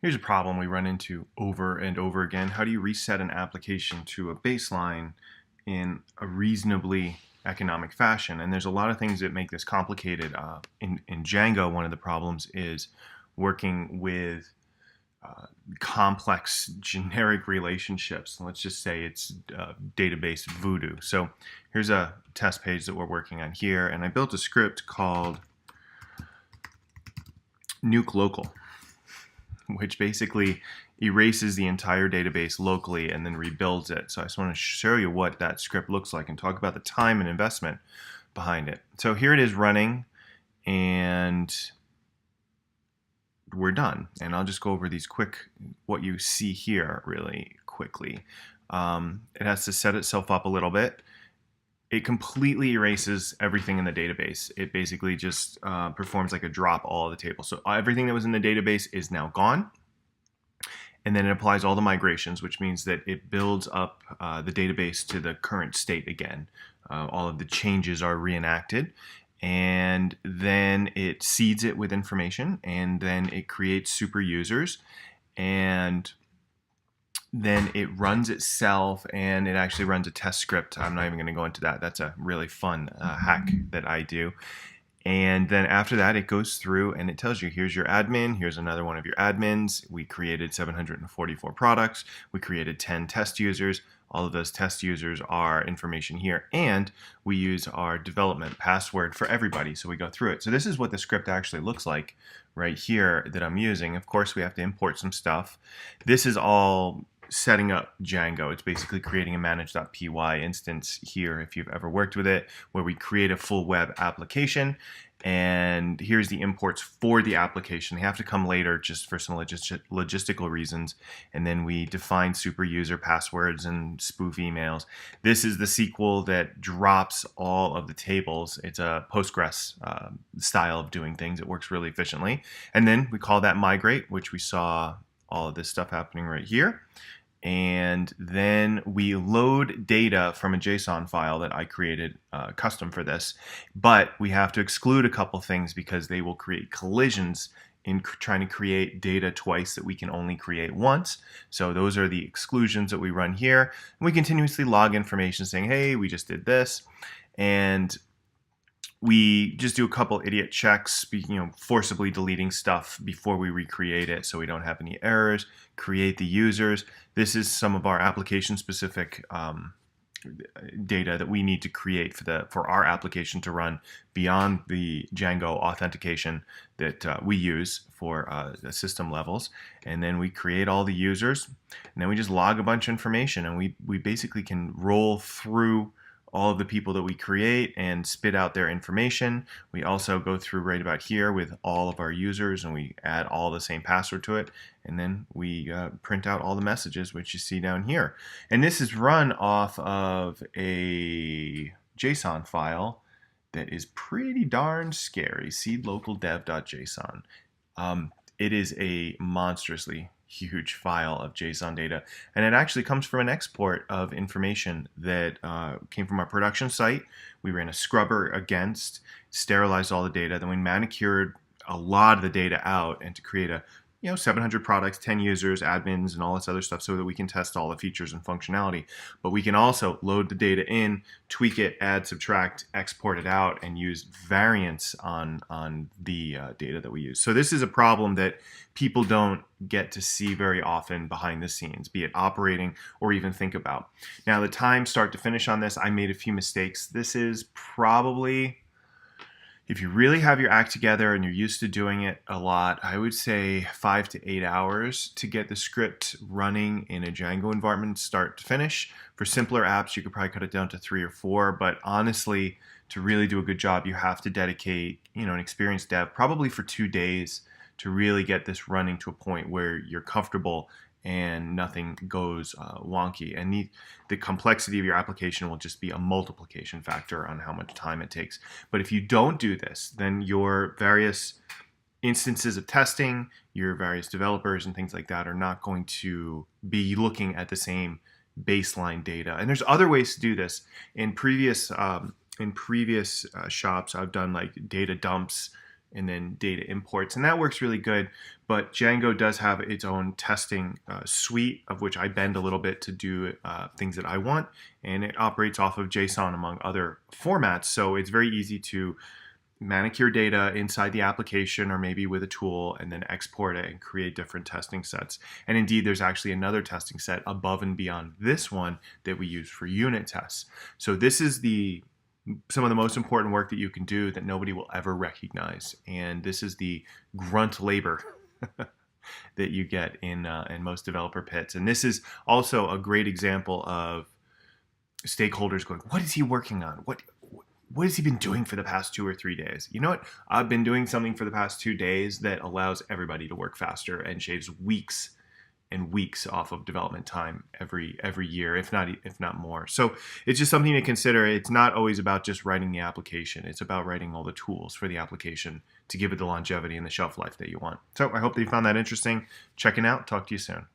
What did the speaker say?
Here's a problem we run into over and over again. How do you reset an application to a baseline in a reasonably economic fashion? And there's a lot of things that make this complicated. In Django, one of the problems is working with complex generic relationships. Let's just say it's database voodoo. So here's a test page that we're working on here, and I built a script called nuke local, which basically erases the entire database locally and then rebuilds it. So I just want to show you what that script looks like and talk about the time and investment behind it. So here it is running, and we're done. And I'll just go over these what you see here really quickly. It has to set itself up a little bit. It completely erases everything in the database. It basically just performs like a drop all of the tables. So everything that was in the database is now gone. And then it applies all the migrations, which means that it builds up the database to the current state again. All of the changes are reenacted. And then it seeds it with information, and then it creates super users, and then it runs itself, and it actually runs a test script. I'm not even going to go into that. That's a really fun hack that I do. And then after that, it goes through and it tells you, here's your admin, here's another one of your admins. We created 744 products. We created 10 test users. All of those test users are information here. And we use our development password for everybody. So we go through it. So this is what the script actually looks like right here that I'm using. Of course, we have to import some stuff. This is all setting up Django. It's basically creating a manage.py instance here, if you've ever worked with it, where we create a full web application. And here's the imports for the application. They have to come later just for some logistical reasons. And then we define super user passwords and spoof emails. This is the SQL that drops all of the tables. It's a Postgres style of doing things. It works really efficiently. And then we call that migrate, which we saw all of this stuff happening right here. And then we load data from a JSON file that I created custom for this. But we have to exclude a couple things because they will create collisions in trying to create data twice that we can only create once. So those are the exclusions that we run here. And we continuously log information saying, hey, we just did this. And we just do a couple idiot checks, forcibly deleting stuff before we recreate it so we don't have any errors, create the users. This is some of our application-specific data that we need to create for our application to run beyond the Django authentication that we use for the system levels. And then we create all the users, and then we just log a bunch of information, and we basically can roll through all of the people that we create and spit out their information. We also go through right about here with all of our users, and we add all the same password to it, and then we print out all the messages, which you see down here. And this is run off of a JSON file that is pretty darn scary, seedlocaldev.json. It is a monstrously huge file of JSON data, and it actually comes from an export of information that came from our production site. We ran a scrubber against, sterilized all the data, then we manicured a lot of the data out, and to create 700 products, 10 users, admins, and all this other stuff so that we can test all the features and functionality. But we can also load the data in, tweak it, add, subtract, export it out, and use variants on the data that we use. So this is a problem that people don't get to see very often behind the scenes, be it operating or even think about. Now, the time start to finish on this, I made a few mistakes. This is probably, if you really have your act together and you're used to doing it a lot, I would say 5 to 8 hours to get the script running in a Django environment start to finish. For simpler apps, you could probably cut it down to 3 or 4, but honestly, to really do a good job, you have to dedicate, an experienced dev probably for 2 days to really get this running to a point where you're comfortable and nothing goes wonky. And the complexity of your application will just be a multiplication factor on how much time it takes. But if you don't do this, then your various instances of testing, your various developers and things like that are not going to be looking at the same baseline data. And there's other ways to do this. In previous shops, I've done like data dumps and then data imports. And that works really good. But Django does have its own testing suite, of which I bend a little bit to do things that I want. And it operates off of JSON among other formats. So it's very easy to manicure data inside the application or maybe with a tool and then export it and create different testing sets. And indeed, there's actually another testing set above and beyond this one that we use for unit tests. So this is some of the most important work that you can do that nobody will ever recognize. And this is the grunt labor that you get in most developer pits. And this is also a great example of stakeholders going, what is he working on? What has he been doing for the past 2 or 3 days? You know what? I've been doing something for the past 2 days that allows everybody to work faster and shaves weeks and weeks off of development time every year, if not more. So it's just something to consider. It's not always about just writing the application. It's about writing all the tools for the application to give it the longevity and the shelf life that you want. So I hope that you found that interesting. Check it out. Talk to you soon.